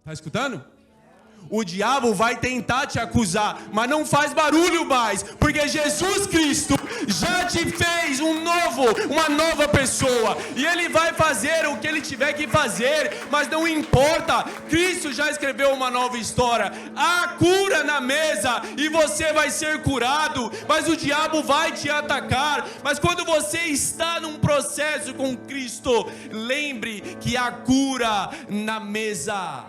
Está escutando? O diabo vai tentar te acusar, mas não faz barulho mais, porque Jesus Cristo já te fez uma nova pessoa, e Ele vai fazer o que Ele tiver que fazer, mas não importa, Cristo já escreveu uma nova história, há cura na mesa, e você vai ser curado, mas o diabo vai te atacar, mas quando você está num processo com Cristo, lembre que há cura na mesa.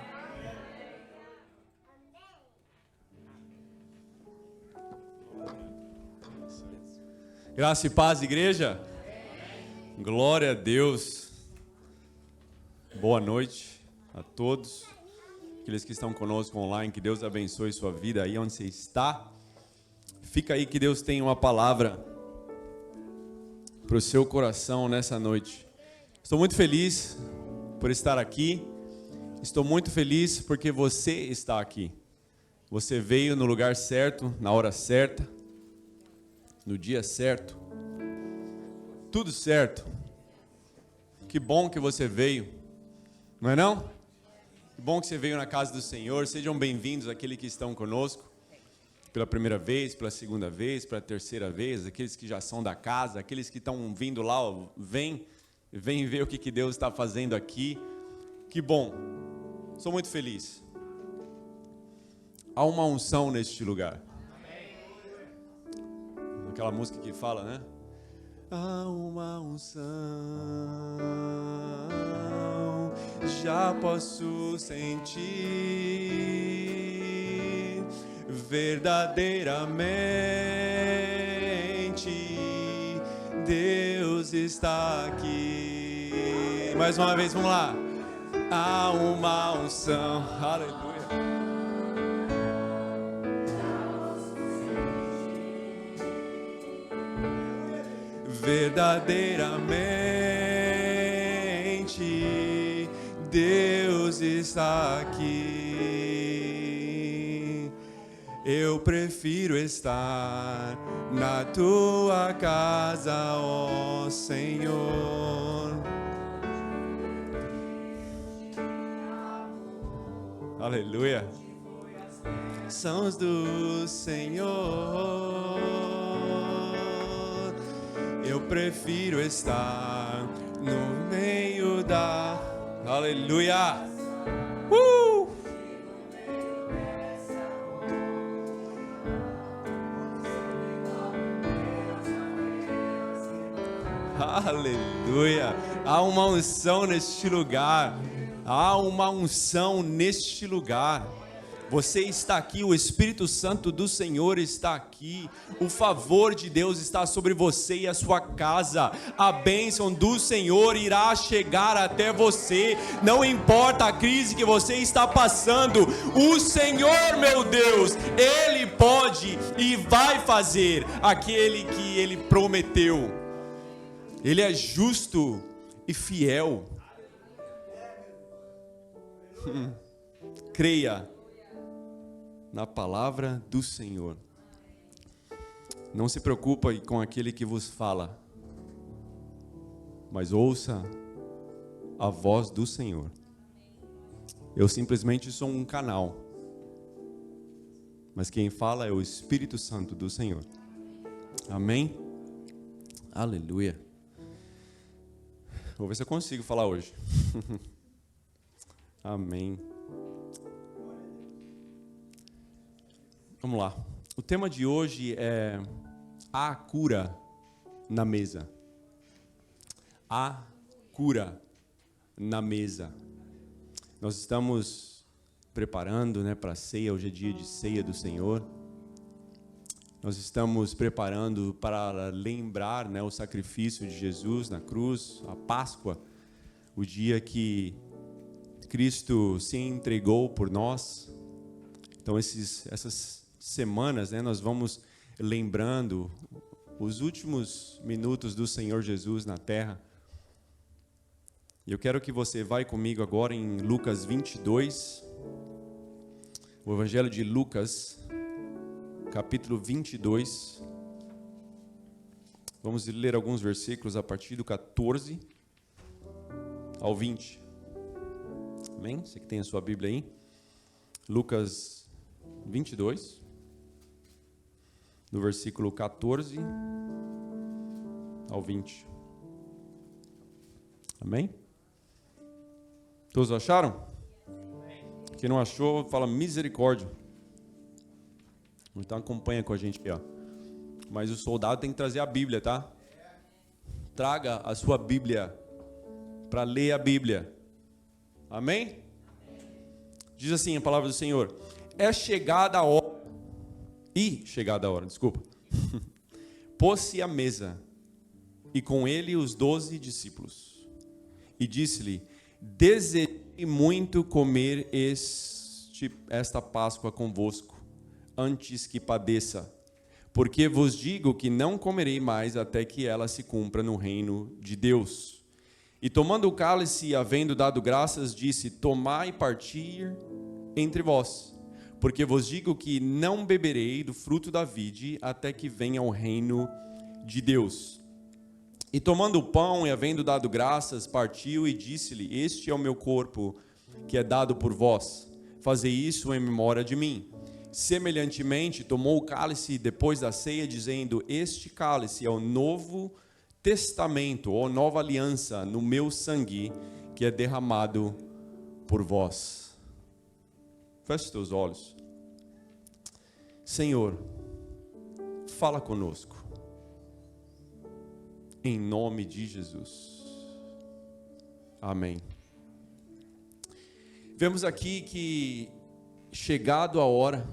Graça e paz, igreja. Glória a Deus. Boa noite a todos. Aqueles que estão conosco online, que Deus abençoe sua vida aí onde você está. Fica aí que Deus tem uma palavra para o seu coração nessa noite. Estou muito feliz por estar aqui. Estou muito feliz porque você está aqui. Você veio no lugar certo, na hora certa. No dia certo, tudo certo. Que bom que você veio, não é não? Que bom que você veio na casa do Senhor. Sejam bem-vindos aqueles que estão conosco pela primeira vez, pela segunda vez, pela terceira vez, aqueles que já são da casa, aqueles que estão vindo lá, vem ver o que Deus está fazendo aqui. Que bom, sou muito feliz. Há uma unção neste lugar. Aquela música que fala, né? Há uma unção, já posso sentir verdadeiramente Deus está aqui. Mais uma vez, vamos lá. Há uma unção, aleluia. Verdadeiramente Deus está aqui. Eu prefiro estar na tua casa, ó Senhor. Aleluia. Sãos do Senhor. Eu prefiro estar no meio da... Aleluia! Aleluia! Há uma unção neste lugar. Há uma unção neste lugar. Você está aqui, o Espírito Santo do Senhor está aqui, o favor de Deus está sobre você e a sua casa, a bênção do Senhor irá chegar até você, não importa a crise que você está passando, o Senhor, meu Deus, Ele pode e vai fazer aquele que Ele prometeu, Ele é justo e fiel. Creia na palavra do Senhor. Não se preocupa com aquele que vos fala, mas ouça a voz do Senhor. Eu simplesmente sou um canal, mas quem fala é o Espírito Santo do Senhor. Amém? Aleluia. Vou ver se eu consigo falar hoje. Amém. Vamos lá. O tema de hoje é a cura na mesa. A cura na mesa. Nós estamos preparando, para a ceia. Hoje é dia de ceia do Senhor. Nós estamos preparando para lembrar, o sacrifício de Jesus na cruz, a Páscoa, o dia que Cristo se entregou por nós. Então essas semanas, nós vamos lembrando os últimos minutos do Senhor Jesus na terra. E eu quero que você vá comigo agora em Lucas 22, o Evangelho de Lucas, capítulo 22. Vamos ler alguns versículos a partir do 14 ao 20. Amém? Você que tem a sua Bíblia aí. Lucas 22, do versículo 14 ao 20. Amém? Todos acharam? Quem não achou, fala misericórdia. Então acompanha com a gente aqui, ó. Mas o soldado tem que trazer a Bíblia, tá? Traga a sua Bíblia para ler a Bíblia. Amém? Diz assim a palavra do Senhor: é chegada a hora. Chegada a hora, desculpa. Pôs-se à mesa, e com ele os 12 discípulos. E disse-lhe: desejei muito comer esta Páscoa convosco, antes que padeça. Porque vos digo que não comerei mais até que ela se cumpra no reino de Deus. E tomando o cálice, havendo dado graças, disse: tomai e partir entre vós, porque vos digo que não beberei do fruto da vide até que venha o reino de Deus. E tomando o pão e havendo dado graças, partiu e disse-lhe: este é o meu corpo, que é dado por vós. Fazei isso em memória de mim. Semelhantemente, tomou o cálice depois da ceia, dizendo: este cálice é o novo testamento, ou nova aliança, no meu sangue, que é derramado por vós. Feche os teus olhos. Senhor, fala conosco. Em nome de Jesus. Amém. Vemos aqui que, chegado a hora,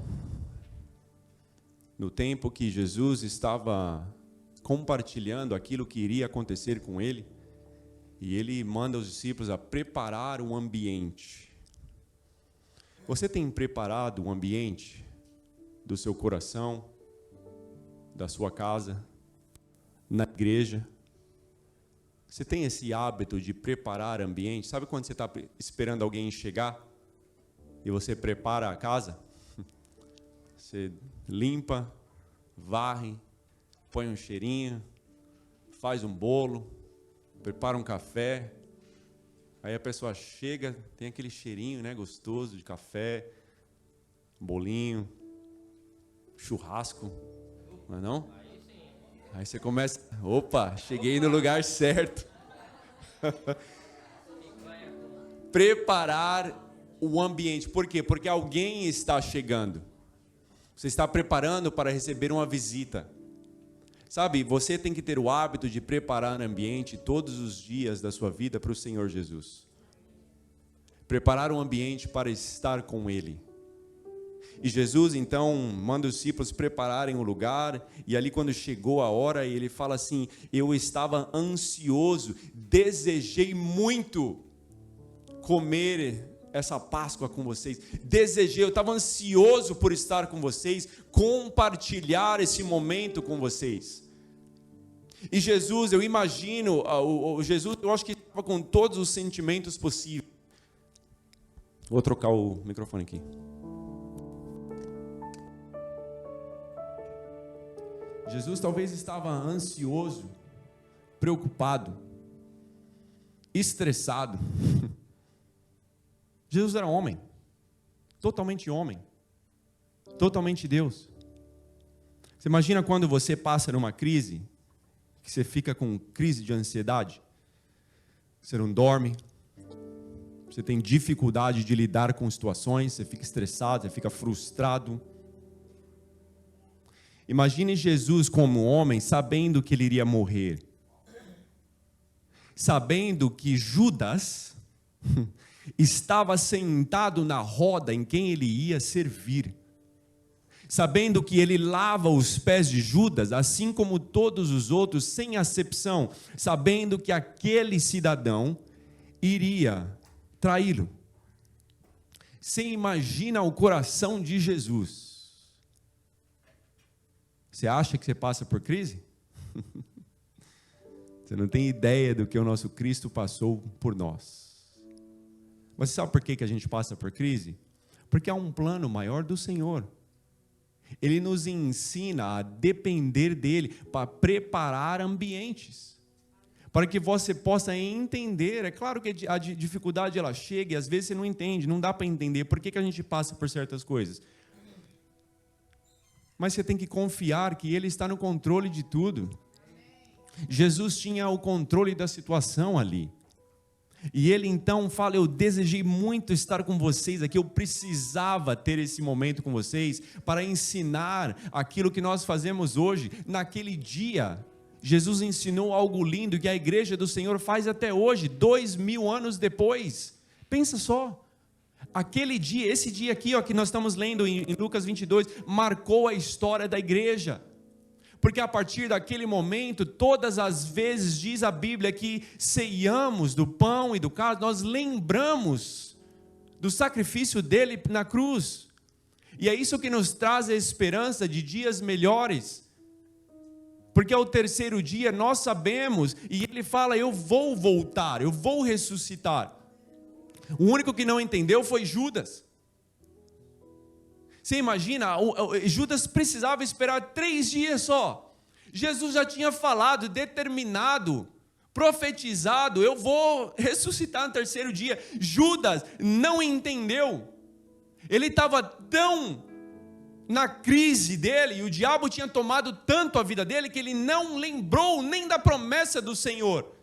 no tempo que Jesus estava compartilhando aquilo que iria acontecer com ele, e ele manda os discípulos a preparar um ambiente. Você tem preparado um ambiente do seu coração, da sua casa, na igreja? Você tem esse hábito de preparar ambiente? Sabe quando você está esperando alguém chegar e você prepara a casa? Você limpa, varre, põe um cheirinho, faz um bolo, prepara um café. Aí a pessoa chega, tem aquele cheirinho, né, gostoso de café, bolinho, churrasco, não é não? Aí você começa, opa, cheguei no lugar certo. Preparar o ambiente. Por quê? Porque alguém está chegando. Você está preparando para receber uma visita. Sabe, você tem que ter o hábito de preparar o ambiente todos os dias da sua vida para o Senhor Jesus. Preparar um ambiente para estar com Ele. E Jesus, então, manda os discípulos prepararem o lugar, e ali quando chegou a hora, ele fala assim: eu estava ansioso, desejei muito comer essa Páscoa com vocês, eu estava ansioso por estar com vocês, compartilhar esse momento com vocês. E Jesus, eu imagino, Jesus, eu acho que estava com todos os sentimentos possíveis. Vou trocar o microfone aqui. Jesus talvez estava ansioso, preocupado, estressado. Jesus era homem, totalmente Deus. Você imagina quando você passa numa crise, que você fica com crise de ansiedade, você não dorme, você tem dificuldade de lidar com situações, você fica estressado, você fica frustrado. Imagine Jesus como homem, sabendo que ele iria morrer, sabendo que Judas estava sentado na roda em quem ele ia servir, sabendo que ele lava os pés de Judas, assim como todos os outros, sem acepção, sabendo que aquele cidadão iria traí-lo. Você imagina o coração de Jesus. Você acha que você passa por crise? Você não tem ideia do que o nosso Cristo passou por nós. Mas sabe por que a gente passa por crise? Porque há um plano maior do Senhor. Ele nos ensina a depender dele para preparar ambientes, para que você possa entender. É claro que a dificuldade ela chega e às vezes você não entende, não dá para entender por que a gente passa por certas coisas. Mas você tem que confiar que Ele está no controle de tudo. Jesus tinha o controle da situação ali. E Ele então fala: eu desejei muito estar com vocês aqui, eu precisava ter esse momento com vocês, para ensinar aquilo que nós fazemos hoje. Naquele dia, Jesus ensinou algo lindo que a igreja do Senhor faz até hoje, 2000 anos depois. Pensa só, aquele dia, esse dia aqui ó, que nós estamos lendo em Lucas 22, marcou a história da igreja. Porque a partir daquele momento, todas as vezes, diz a Bíblia, que ceiamos do pão e do cálice, nós lembramos do sacrifício dele na cruz. E é isso que nos traz a esperança de dias melhores. Porque ao terceiro dia nós sabemos, e ele fala: eu vou voltar, eu vou ressuscitar. O único que não entendeu foi Judas. Você imagina, Judas precisava esperar 3 dias só. Jesus já tinha falado, determinado, profetizado: eu vou ressuscitar no terceiro dia. Judas não entendeu. Ele estava tão na crise dele, e o diabo tinha tomado tanto a vida dele, que ele não lembrou nem da promessa do Senhor.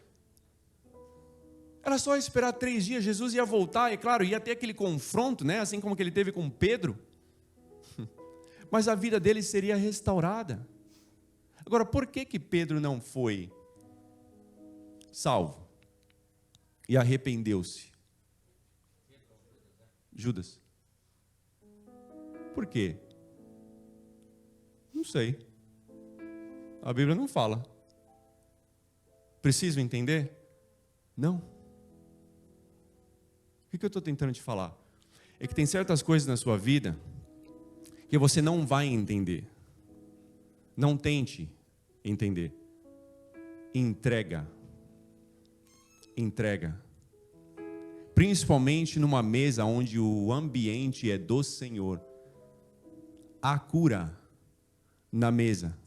Era só esperar 3 dias, Jesus ia voltar, e claro, ia ter aquele confronto, né? Assim como que ele teve com Pedro. Mas a vida dele seria restaurada. Agora, por que Pedro não foi salvo e arrependeu-se? Judas. Por quê? Não sei. A Bíblia não fala. Preciso entender? Não. O que eu estou tentando te falar? É que tem certas coisas na sua vida que você não vai entender. Não tente entender. Entrega. Entrega. Principalmente numa mesa onde o ambiente é do Senhor. Há cura na mesa.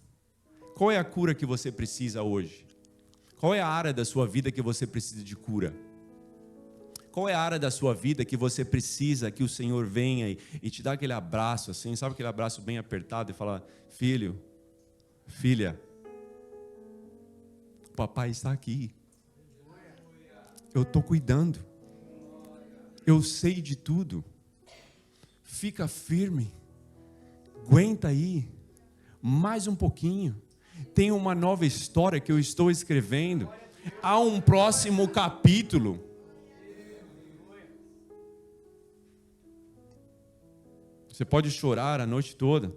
Qual é a cura que você precisa hoje? Qual é a área da sua vida que você precisa de cura? Qual é a área da sua vida que você precisa que o Senhor venha e te dá aquele abraço assim, sabe aquele abraço bem apertado e fala: filho, filha, o papai está aqui. Eu estou cuidando. Eu sei de tudo. Fica firme. Aguenta aí. Mais um pouquinho. Tem uma nova história que eu estou escrevendo. Há um próximo capítulo. Você pode chorar a noite toda,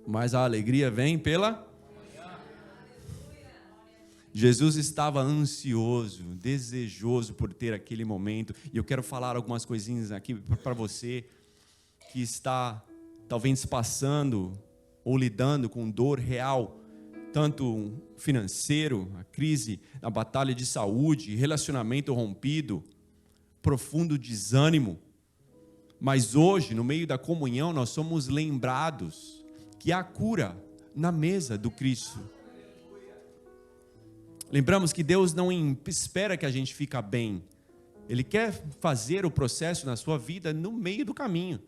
mas a alegria vem pela... Jesus estava ansioso, desejoso por ter aquele momento. E eu quero falar algumas coisinhas aqui para você que está talvez passando ou lidando com dor real, tanto financeiro, a crise, a batalha de saúde, relacionamento rompido, profundo desânimo. Mas hoje, no meio da comunhão, nós somos lembrados que há cura na mesa do Cristo. Lembramos que Deus não espera que a gente fique bem. Ele quer fazer o processo na sua vida no meio do caminho.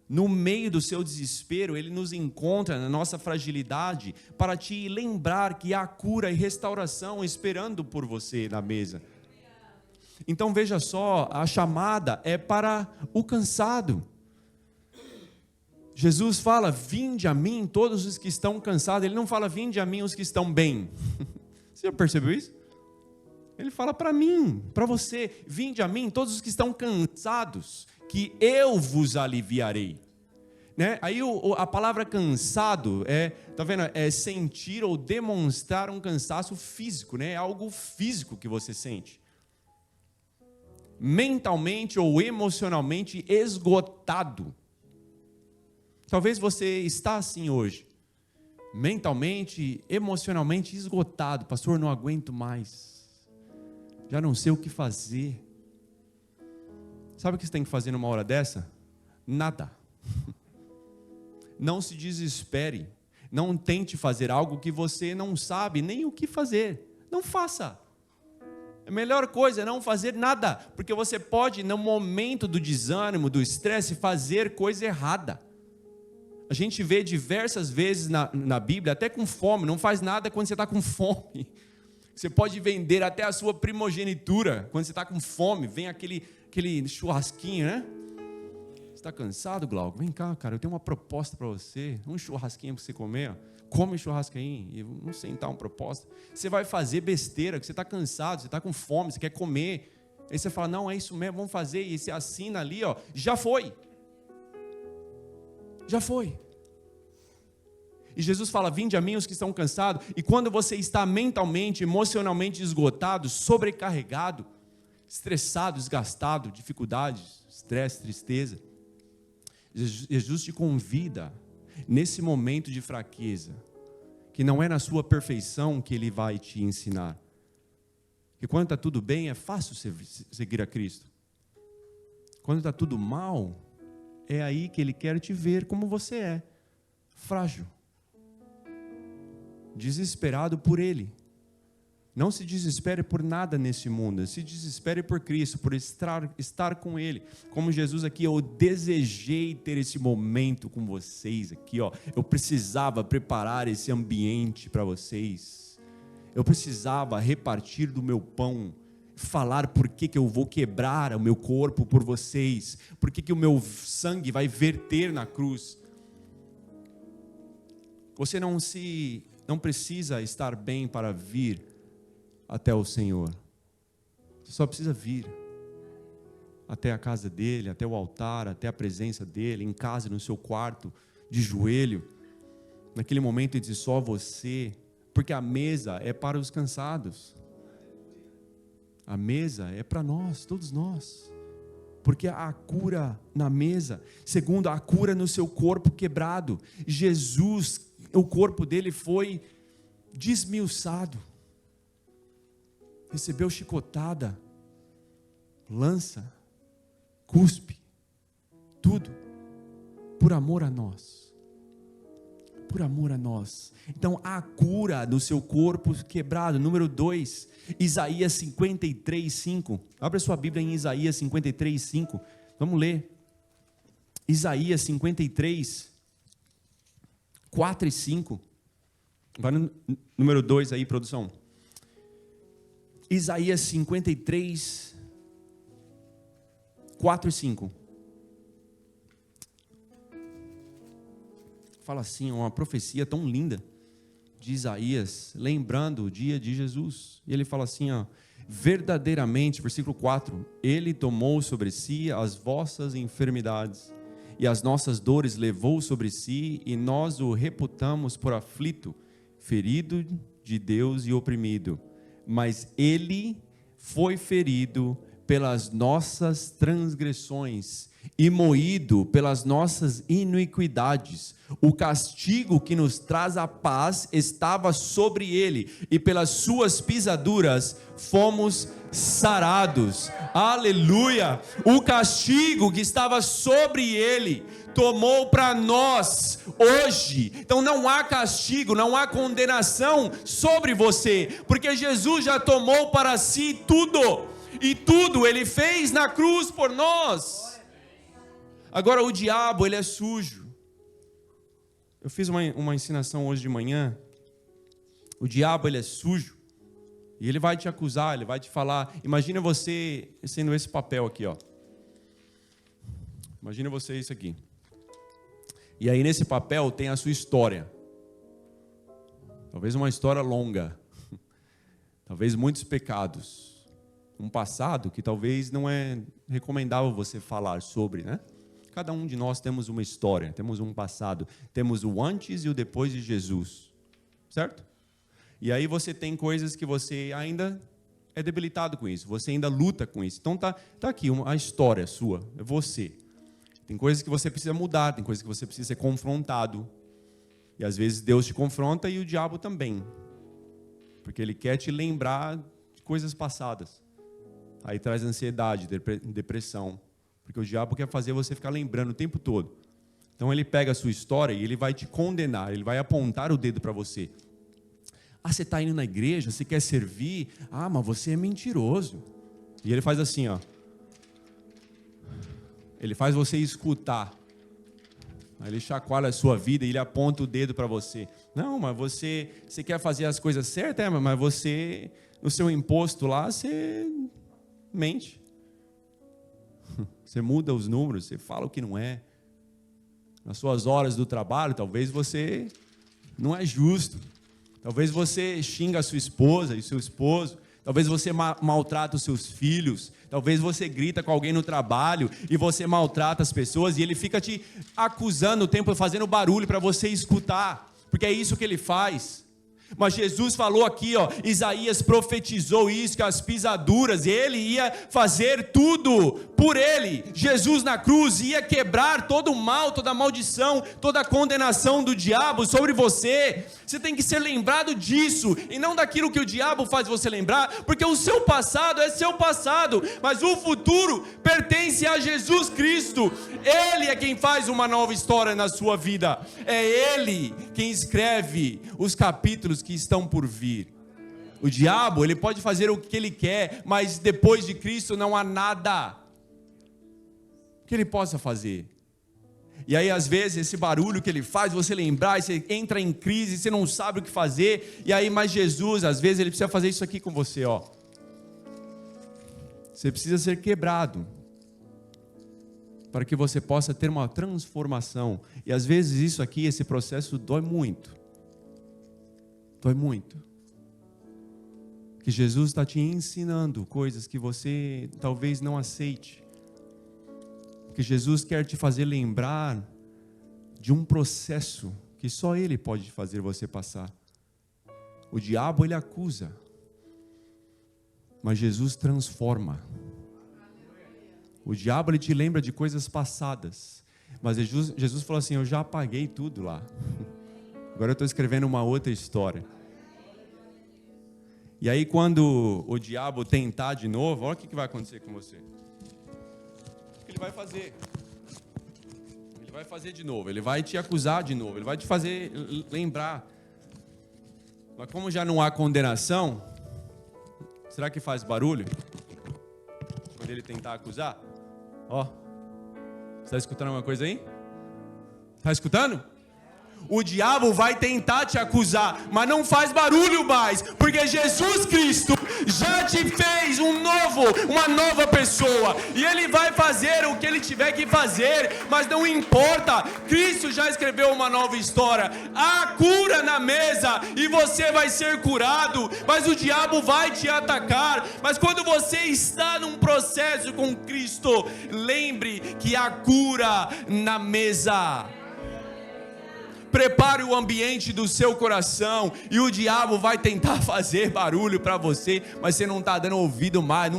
No meio do seu desespero, Ele nos encontra na nossa fragilidade para te lembrar que há cura e restauração esperando por você na mesa. Então veja só, a chamada é para o cansado. Jesus fala: vinde a mim todos os que estão cansados. Ele não fala: vinde a mim os que estão bem. Você já percebeu isso? Ele fala para mim, para você: vinde a mim todos os que estão cansados, que eu vos aliviarei. Né? Aí a palavra cansado tá vendo? É sentir ou demonstrar um cansaço físico, né? É algo físico que você sente. Mentalmente ou emocionalmente esgotado. Talvez você está assim hoje, mentalmente, emocionalmente esgotado. Pastor, não aguento mais, já não sei o que fazer. Sabe o que você tem que fazer numa hora dessa? Nada. Não se desespere, não tente fazer algo que você não sabe nem o que fazer. não faça. A melhor coisa é não fazer nada, porque você pode, no momento do desânimo, do estresse, fazer coisa errada. A gente vê diversas vezes na Bíblia, até com fome, não faz nada quando você está com fome. Você pode vender até a sua primogenitura, quando você está com fome, vem aquele churrasquinho, né? Você está cansado, Glauco? Vem cá, cara, eu tenho uma proposta para você, um churrasquinho para você comer, ó. Come churrasco aí, e vamos sentar uma proposta. Você vai fazer besteira, que você está cansado, você está com fome, você quer comer. Aí você fala, não, é isso mesmo, vamos fazer. E você assina ali, ó, já foi. Já foi. E Jesus fala, vinde a mim os que estão cansados. E quando você está mentalmente, emocionalmente esgotado, sobrecarregado, estressado, desgastado, dificuldades, estresse, tristeza, Jesus te convida nesse momento de fraqueza, que não é na sua perfeição que Ele vai te ensinar. Que quando está tudo bem, é fácil seguir a Cristo. Quando está tudo mal, é aí que Ele quer te ver como você é, frágil, desesperado por Ele. Não se desespere por nada nesse mundo, se desespere por Cristo, por estar com Ele. Como Jesus aqui, eu desejei ter esse momento com vocês aqui, ó. Eu precisava preparar esse ambiente para vocês. Eu precisava repartir do meu pão, falar por que eu vou quebrar o meu corpo por vocês, por que o meu sangue vai verter na cruz. Você não precisa estar bem para vir até o Senhor. Você só precisa vir até a casa dele, até o altar, até a presença dele, em casa, no seu quarto, de joelho, naquele momento de só você, porque a mesa é para os cansados, a mesa é para nós, todos nós, porque há cura na mesa. Segundo, a cura no seu corpo quebrado. Jesus, o corpo dele foi desmiuçado, recebeu chicotada, lança, cuspe, tudo, por amor a nós, por amor a nós. Então há cura no seu corpo quebrado. Número 2, Isaías 53, 5, abre a sua Bíblia em Isaías 53, 5, vamos ler, Isaías 53, 4 e 5, vai no número 2 aí, produção. Isaías 53, 4 e 5. Fala assim, uma profecia tão linda de Isaías, lembrando o dia de Jesus. E ele fala assim, ó, verdadeiramente, versículo 4, Ele tomou sobre si as vossas enfermidades e as nossas dores levou sobre si, e nós o reputamos por aflito, ferido de Deus e oprimido. Mas Ele foi ferido pelas nossas transgressões e moído pelas nossas iniquidades. O castigo que nos traz a paz estava sobre Ele, e pelas suas pisaduras fomos sarados. Aleluia! O castigo que estava sobre Ele tomou para nós hoje. Então não há castigo, não há condenação sobre você, porque Jesus já tomou para si tudo, e tudo Ele fez na cruz por nós. Agora o diabo, ele é sujo. Eu fiz uma ensinação hoje de manhã. O diabo, ele é sujo, e ele vai te acusar, ele vai te falar. Imagina você sendo esse papel aqui, ó. Imagina você isso aqui. E aí nesse papel tem a sua história. Talvez uma história longa. Talvez muitos pecados. Um passado que talvez não é recomendável você falar sobre, né? Cada um de nós temos uma história, temos um passado. Temos o antes e o depois de Jesus. Certo? E aí você tem coisas que você ainda é debilitado com isso. Você ainda luta com isso. Então tá aqui a história sua. É você. Tem coisas que você precisa mudar, tem coisas que você precisa ser confrontado. E às vezes Deus te confronta e o diabo também. Porque ele quer te lembrar de coisas passadas. Aí traz ansiedade, depressão. Porque o diabo quer fazer você ficar lembrando o tempo todo. Então ele pega a sua história e ele vai te condenar, ele vai apontar o dedo para você. você está indo na igreja, você quer servir, mas você é mentiroso. E ele faz assim, ó. Ele faz você escutar. Aí ele chacoalha a sua vida e ele aponta o dedo para você. Não, mas você quer fazer as coisas certas, mas você, no seu imposto lá, você mente. Você muda os números, você fala o que não é. Nas suas horas do trabalho, talvez você não é justo. Talvez você xinga a sua esposa e seu esposo. Talvez você maltrata os seus filhos. Talvez você grita com alguém no trabalho e você maltrata as pessoas e ele fica te acusando o tempo, fazendo barulho para você escutar. Porque é isso que ele faz. Mas Jesus falou aqui, ó, Isaías profetizou isso, que as pisaduras, ele ia fazer tudo por ele. Jesus na cruz ia quebrar todo o mal, toda a maldição, toda a condenação do diabo sobre você. Você tem que ser lembrado disso, e não daquilo que o diabo faz você lembrar, porque o seu passado é seu passado, mas o futuro pertence a Jesus Cristo. Ele é quem faz uma nova história na sua vida. É Ele quem escreve os capítulos que estão por vir. O diabo, ele pode fazer o que ele quer, mas depois de Cristo não há nada que ele possa fazer. E aí às vezes esse barulho que ele faz, você lembrar, e você entra em crise, você não sabe o que fazer, e aí mas Jesus, às vezes ele precisa fazer isso aqui com você, ó. Você precisa ser quebrado para que você possa ter uma transformação. E às vezes isso aqui, esse processo dói muito. Dói muito. Que Jesus está te ensinando coisas que você talvez não aceite. Que Jesus quer te fazer lembrar de um processo que só Ele pode fazer você passar. O diabo, ele acusa. Mas Jesus transforma. O diabo, ele te lembra de coisas passadas. Mas Jesus falou assim, eu já apaguei tudo lá. Agora eu estou escrevendo uma outra história. E aí quando o diabo tentar de novo, olha o que vai acontecer com você. O que ele vai fazer? Ele vai fazer de novo, ele vai te acusar de novo, ele vai te fazer lembrar. Mas como já não há condenação, será que faz barulho? Quando ele tentar acusar? Ó, você está escutando alguma coisa aí? Está escutando? O diabo vai tentar te acusar, mas não faz barulho mais, porque Jesus Cristo já te fez uma nova pessoa, e Ele vai fazer o que Ele tiver que fazer, mas não importa, Cristo já escreveu uma nova história, há cura na mesa, e você vai ser curado, mas o diabo vai te atacar, mas quando você está num processo com Cristo, lembre que há cura na mesa. Prepare o ambiente do seu coração, e o diabo vai tentar fazer barulho para você, mas você não está dando ouvido mais,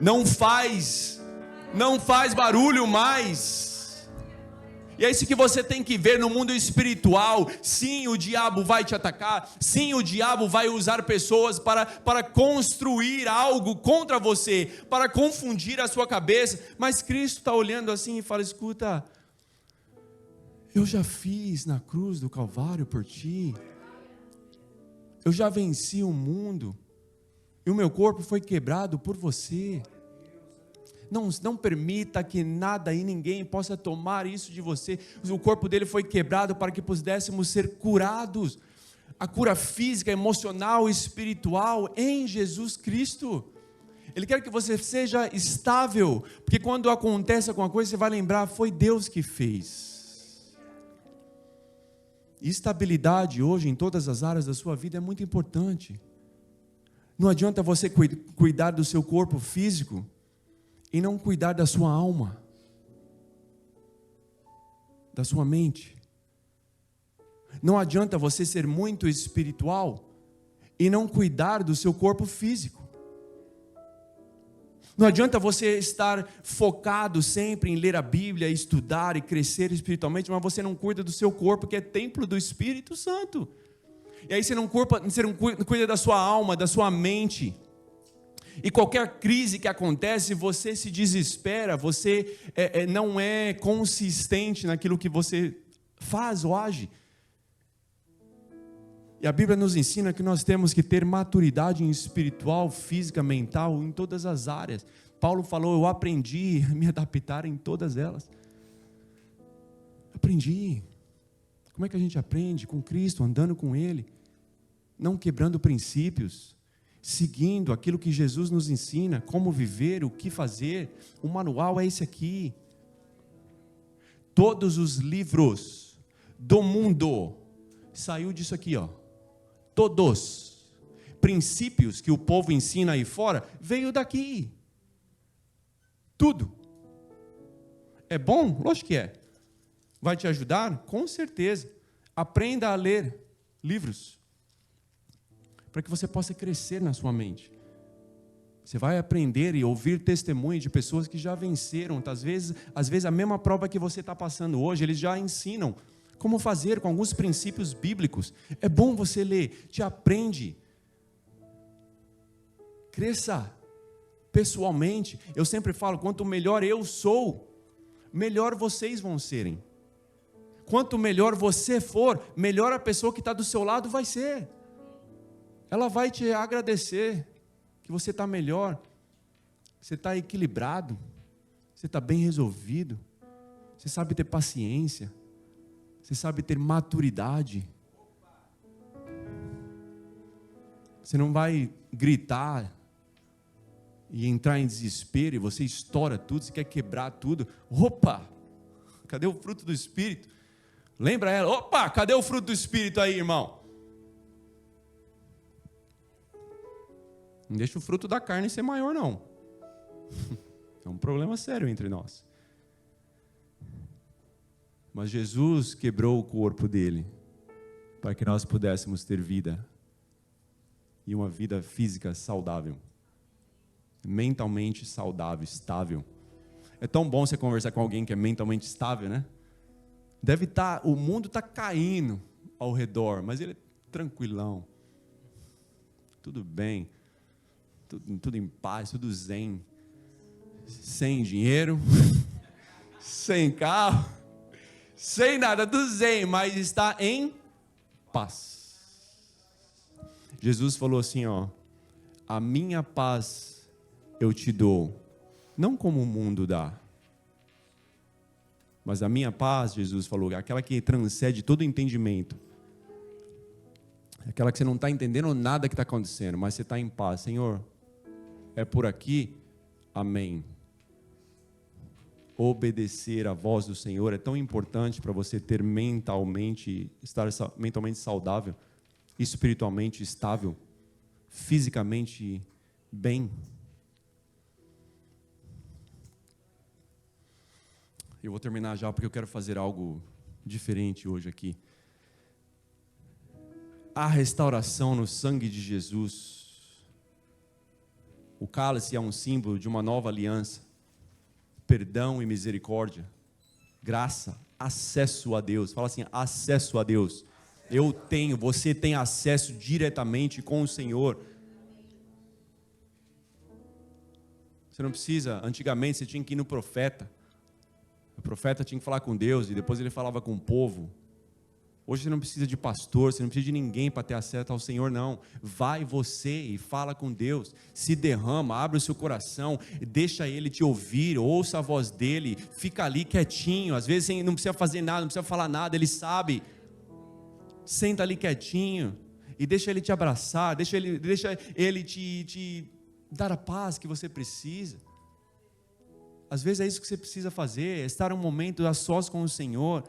não faz barulho mais. E é isso que você tem que ver no mundo espiritual. Sim, o diabo vai te atacar, sim, o diabo vai usar pessoas para construir algo contra você, para confundir a sua cabeça, mas Cristo está olhando assim e fala, escuta, eu já fiz na cruz do Calvário por ti. Eu já venci o mundo. E o meu corpo foi quebrado por você. Não permita que nada e ninguém possa tomar isso de você. O corpo dele foi quebrado para que pudéssemos ser curados. A cura física, emocional e espiritual em Jesus Cristo. Ele quer que você seja estável. Porque quando acontece alguma coisa, você vai lembrar, foi Deus que fez. Estabilidade hoje em todas as áreas da sua vida é muito importante. Não adianta você cuidar do seu corpo físico e não cuidar da sua alma, da sua mente. Não adianta você ser muito espiritual e não cuidar do seu corpo físico. Não adianta você estar focado sempre em ler a Bíblia, estudar e crescer espiritualmente, mas você não cuida do seu corpo, que é templo do Espírito Santo. E aí você não cuida da sua alma, da sua mente. E qualquer crise que acontece, você se desespera, você não é consistente naquilo que você faz ou age. E a Bíblia nos ensina que nós temos que ter maturidade espiritual, física, mental, em todas as áreas. Paulo falou, eu aprendi a me adaptar em todas elas. Aprendi. Como é que a gente aprende? Com Cristo, andando com Ele. Não quebrando princípios. Seguindo aquilo que Jesus nos ensina. Como viver, o que fazer. O manual é esse aqui. Todos os livros do mundo saiu disso aqui, ó. Todos. Princípios que o povo ensina aí fora, veio daqui. Tudo. É bom? Lógico que é. Vai te ajudar? Com certeza. Aprenda a ler livros. Para que você possa crescer na sua mente. Você vai aprender e ouvir testemunho de pessoas que já venceram. Às vezes a mesma prova que você está passando hoje, eles já ensinam como fazer com alguns princípios bíblicos. É bom você ler, te aprende. Cresça pessoalmente. Eu sempre falo, quanto melhor eu sou, melhor vocês vão serem. Quanto melhor você for, melhor a pessoa que está do seu lado vai ser. Ela vai te agradecer que você está melhor, você está equilibrado, você está bem resolvido, você sabe ter paciência, você sabe ter maturidade. Você não vai gritar e entrar em desespero e você estoura tudo, você quer quebrar tudo. Opa, cadê o fruto do Espírito? Lembra ela, opa, cadê o fruto do Espírito aí, irmão? Não deixa o fruto da carne ser maior, não. É um problema sério entre nós. Mas Jesus quebrou o corpo dele para que nós pudéssemos ter vida. E uma vida física saudável. Mentalmente saudável, estável. É tão bom você conversar com alguém que é mentalmente estável, né? Deve estar, o mundo está caindo ao redor, mas ele é tranquilão. Tudo bem. Tudo em paz, tudo zen. Sem dinheiro, sem carro, sem nada, do zen, mas está em paz. Jesus falou assim, ó, a minha paz eu te dou, não como o mundo dá, mas a minha paz, Jesus falou, aquela que transcende todo entendimento, aquela que você não está entendendo nada que está acontecendo, mas você está em paz. Senhor, é por aqui, amém. Obedecer a voz do Senhor é tão importante para você ter estar mentalmente saudável, espiritualmente estável, fisicamente bem. Eu vou terminar já porque eu quero fazer algo diferente hoje aqui. A restauração no sangue de Jesus. O cálice é um símbolo de uma nova aliança. Perdão e misericórdia. Graça, acesso a Deus. Fala assim, acesso a Deus. Eu tenho, você tem acesso diretamente com o Senhor. Você não precisa, antigamente você tinha que ir no profeta. O profeta tinha que falar com Deus e depois ele falava com o povo. Hoje você não precisa de pastor, você não precisa de ninguém para ter acesso ao Senhor, não. Vai você e fala com Deus, se derrama, abre o seu coração, deixa Ele te ouvir, ouça a voz dEle, fica ali quietinho, às vezes não precisa fazer nada, não precisa falar nada, Ele sabe. Senta ali quietinho e deixa Ele te abraçar, deixa Ele te dar a paz que você precisa. Às vezes é isso que você precisa fazer, é estar um momento a sós com o Senhor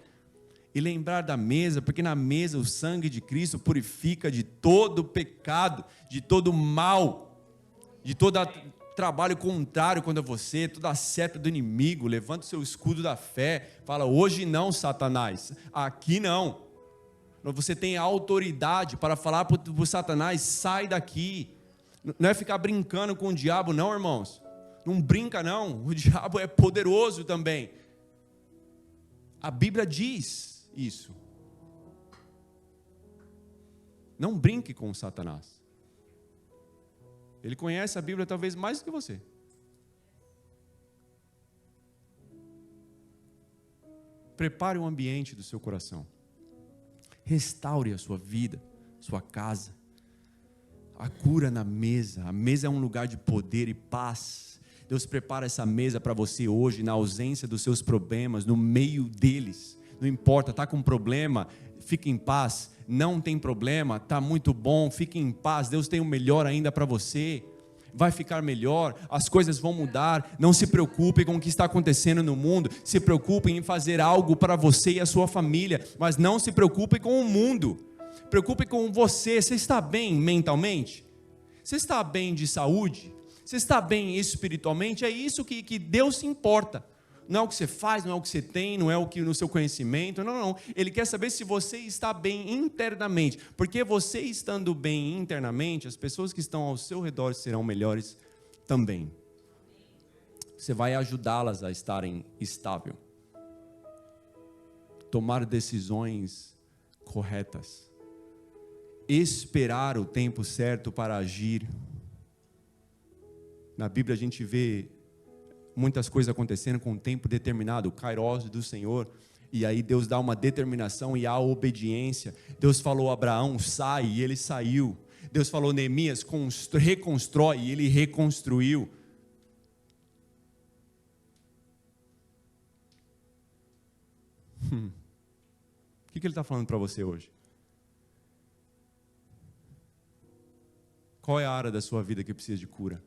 e lembrar da mesa, porque na mesa o sangue de Cristo purifica de todo pecado, de todo mal, de todo trabalho contrário contra você, toda a seta do inimigo. Levanta o seu escudo da fé, fala, hoje não, Satanás, aqui não. Você tem autoridade para falar para o Satanás, sai daqui. Não é ficar brincando com o diabo não, irmãos. Não brinca não, o diabo é poderoso também. A Bíblia diz isso. Não brinque com o Satanás. Ele conhece a Bíblia talvez mais do que você. Prepare o ambiente do seu coração. Restaure a sua vida. sua casa. A cura na mesa. A mesa é um lugar de poder e paz. Deus prepara essa mesa para você hoje, na ausência dos seus problemas, no meio deles. Não importa, está com um problema, fique em paz. Não tem problema, está muito bom, fique em paz. Deus tem o melhor ainda para você. Vai ficar melhor, as coisas vão mudar. Não se preocupe com o que está acontecendo no mundo. Se preocupe em fazer algo para você e a sua família. Mas não se preocupe com o mundo. Preocupe com você. Você está bem mentalmente? Você está bem de saúde? Você está bem espiritualmente? É isso que Deus se importa. Não é o que você faz, não é o que você tem, não é o que no seu conhecimento. Não. Ele quer saber se você está bem internamente. Porque você estando bem internamente, as pessoas que estão ao seu redor serão melhores também. Você vai ajudá-las a estarem estável. Tomar decisões corretas. Esperar o tempo certo para agir. Na Bíblia a gente vê muitas coisas acontecendo com um tempo determinado, o kairos do Senhor, e aí Deus dá uma determinação e há obediência. Deus falou a Abraão, sai, e ele saiu. Deus falou, Neemias, reconstrói, e ele reconstruiu. O que ele está falando para você hoje? Qual é a área da sua vida que precisa de cura?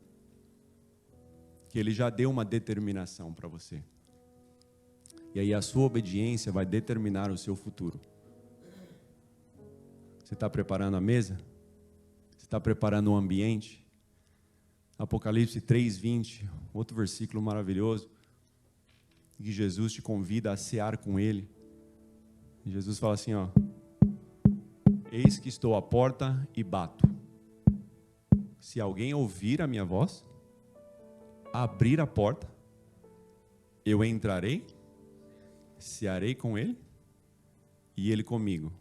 Que Ele já deu uma determinação para você. E aí a sua obediência vai determinar o seu futuro. Você está preparando a mesa? Você está preparando o ambiente? Apocalipse 3:20, outro versículo maravilhoso, que Jesus te convida a cear com Ele. E Jesus fala assim, ó: eis que estou à porta e bato. Se alguém ouvir a minha voz, abrir a porta, eu entrarei, cearei com ele e ele comigo.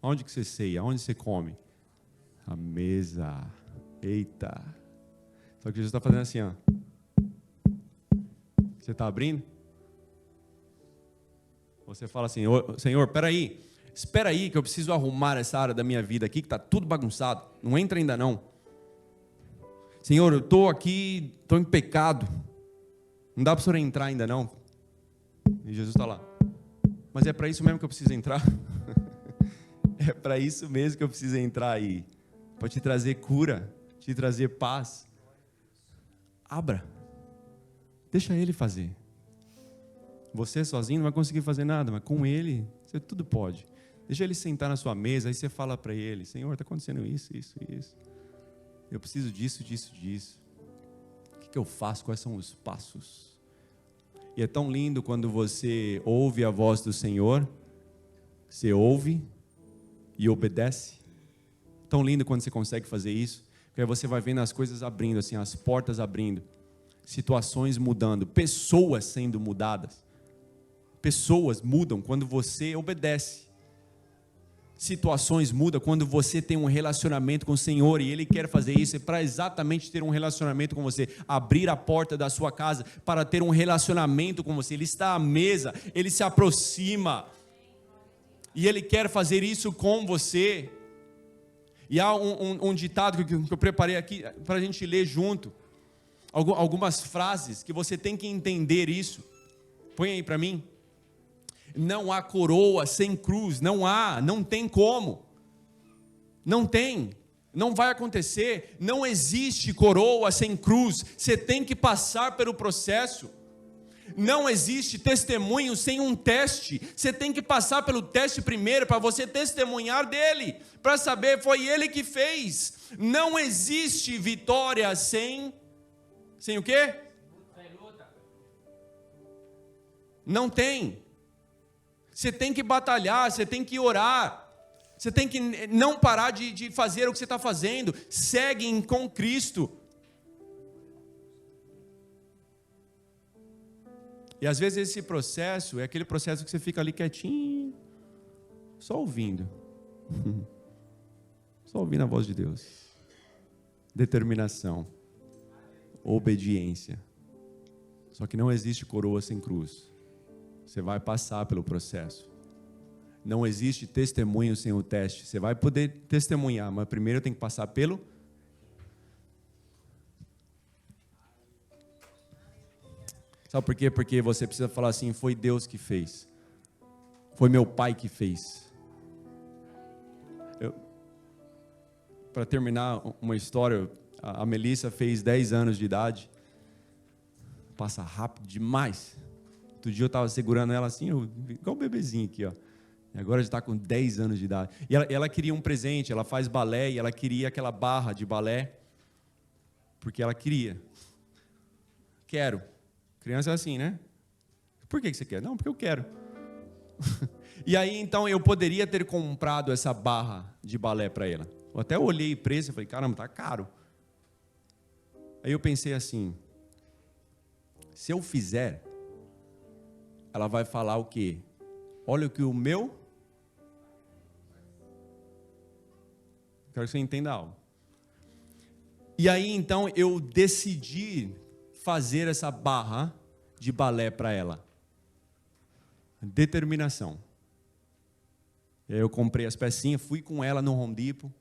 Onde que você ceia? Onde você come? A mesa. Eita. Só que Jesus está fazendo assim, ó. Você está abrindo? Você fala assim, Senhor, espera aí que eu preciso arrumar essa área da minha vida aqui que está tudo bagunçado. Não entra ainda não. Senhor, eu estou aqui, estou em pecado. Não dá para o Senhor entrar ainda não. E Jesus está lá. Mas é para isso mesmo que eu preciso entrar? É para isso mesmo que eu preciso entrar aí. Para te trazer cura, te trazer paz. Abra. Deixa Ele fazer. Você sozinho não vai conseguir fazer nada, mas com Ele, você tudo pode. Deixa Ele sentar na sua mesa, aí você fala para Ele, Senhor, está acontecendo isso. Eu preciso disso. O que eu faço? Quais são os passos? E é tão lindo quando você ouve a voz do Senhor, você ouve e obedece. Tão lindo quando você consegue fazer isso, porque aí você vai vendo as coisas abrindo, assim, as portas abrindo, situações mudando, pessoas sendo mudadas. Pessoas mudam quando você obedece. Situações mudam quando você tem um relacionamento com o Senhor, e Ele quer fazer isso para exatamente ter um relacionamento com você, abrir a porta da sua casa para ter um relacionamento com você. Ele está à mesa, Ele se aproxima e Ele quer fazer isso com você. E há um ditado que eu preparei aqui para a gente ler junto, algumas frases que você tem que entender isso. Põe aí para mim. Não há coroa sem cruz, não tem como, não tem, não vai acontecer, não existe coroa sem cruz, você tem que passar pelo processo. Não existe testemunho sem um teste, você tem que passar pelo teste primeiro, para você testemunhar dele, para saber, foi ele que fez. Não existe vitória sem o quê? Não tem. Você tem que batalhar, você tem que orar, você tem que não parar de fazer o que você está fazendo. Segue com Cristo. E às vezes esse processo é aquele processo que você fica ali quietinho, só ouvindo. Só ouvindo a voz de Deus. Determinação. Obediência. Só que não existe coroa sem cruz. Você vai passar pelo processo. Não existe testemunho sem o teste. Você vai poder testemunhar, mas primeiro tem que passar pelo... Sabe por quê? Porque você precisa falar assim, foi Deus que fez. Foi meu pai que fez. Para terminar uma história, a Melissa fez 10 anos de idade. Passa rápido demais. Outro dia eu estava segurando ela assim, igual um bebezinho aqui, ó. E agora já está com 10 anos de idade. E ela queria um presente, ela faz balé e ela queria aquela barra de balé. Porque ela queria. Quero. Criança é assim, né? Por que você quer? Não, porque eu quero. E aí, então, eu poderia ter comprado essa barra de balé para ela. Eu até olhei o preço e falei, caramba, tá caro. Aí eu pensei assim, se eu fizer, ela vai falar o quê? Olha o que o meu... Quero que você entenda algo. E aí, então, eu decidi fazer essa barra de balé para ela. Determinação. Eu comprei as pecinhas, fui com ela no Home Depot,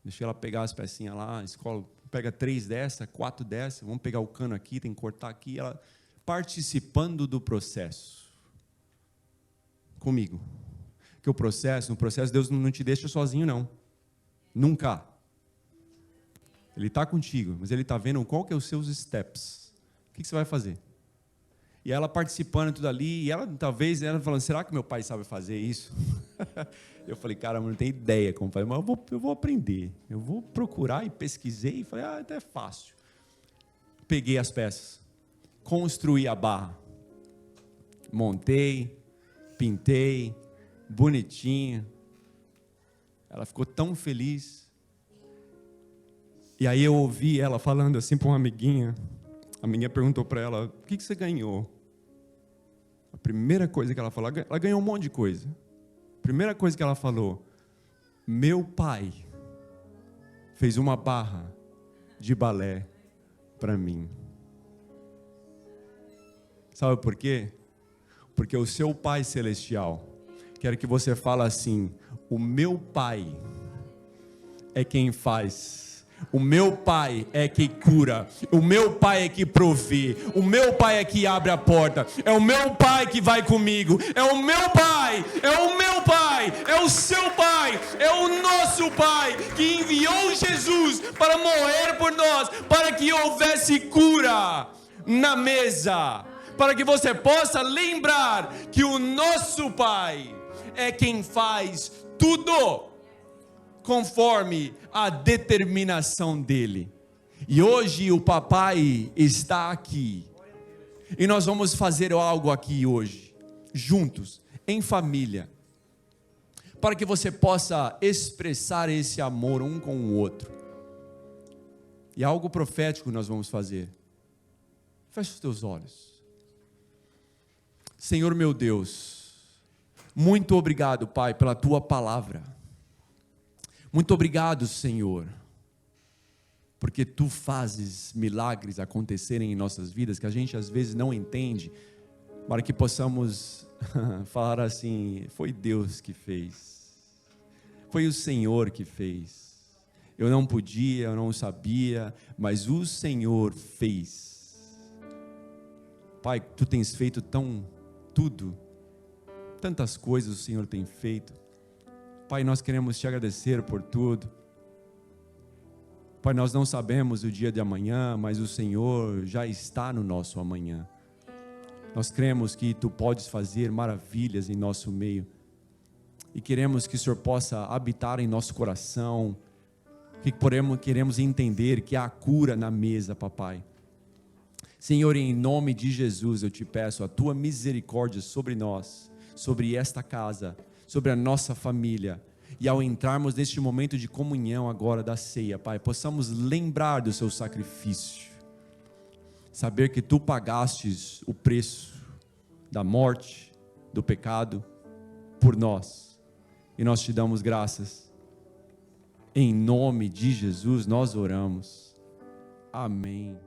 deixei ela pegar as pecinhas lá, a escola pega 3 dessa, 4 dessa, vamos pegar o cano aqui, tem que cortar aqui, ela participando do processo. Comigo. Porque no processo Deus não te deixa sozinho não. Nunca. Ele está contigo, mas Ele está vendo qual que é os seus steps. O que você vai fazer? E ela participando de tudo ali, e ela talvez, ela falando, será que meu pai sabe fazer isso? Eu falei, cara, não tenho ideia como fazer, mas eu vou aprender. Eu vou procurar e pesquisei, e falei, até é fácil. Peguei as peças, construí a barra, montei, pintei, bonitinha. Ela ficou tão feliz. E aí eu ouvi ela falando assim para uma amiguinha. A amiguinha perguntou para ela, o que você ganhou? A primeira coisa que ela falou, ela ganhou um monte de coisa. A primeira coisa que ela falou, meu pai fez uma barra de balé para mim. Sabe por quê? Porque o seu Pai Celestial quer que você fale assim, o meu Pai é quem faz. O meu Pai é que cura, o meu Pai é que provê, o meu Pai é que abre a porta, é o meu Pai que vai comigo, é o meu Pai, é o seu Pai, é o nosso Pai que enviou Jesus para morrer por nós, para que houvesse cura na mesa, para que você possa lembrar que o nosso Pai é quem faz tudo conforme a determinação dele. E hoje o papai está aqui. E nós vamos fazer algo aqui hoje, juntos, em família, para que você possa expressar esse amor um com o outro. E algo profético nós vamos fazer. Feche os teus olhos. Senhor meu Deus, muito obrigado, Pai, pela tua palavra. Muito obrigado, Senhor, porque Tu fazes milagres acontecerem em nossas vidas, que a gente às vezes não entende, para que possamos falar assim, foi Deus que fez, foi o Senhor que fez, eu não podia, eu não sabia, mas o Senhor fez. Pai, Tu tens feito tantas coisas o Senhor tem feito. Pai, nós queremos Te agradecer por tudo. Pai, nós não sabemos o dia de amanhã, mas o Senhor já está no nosso amanhã. Nós cremos que Tu podes fazer maravilhas em nosso meio. E queremos que o Senhor possa habitar em nosso coração. Que queremos entender que há cura na mesa, papai. Senhor, em nome de Jesus, eu Te peço a Tua misericórdia sobre nós, sobre esta casa, sobre a nossa família, e ao entrarmos neste momento de comunhão agora da ceia, Pai, possamos lembrar do Seu sacrifício, saber que Tu pagastes o preço da morte, do pecado, por nós, e nós Te damos graças, em nome de Jesus nós oramos, amém.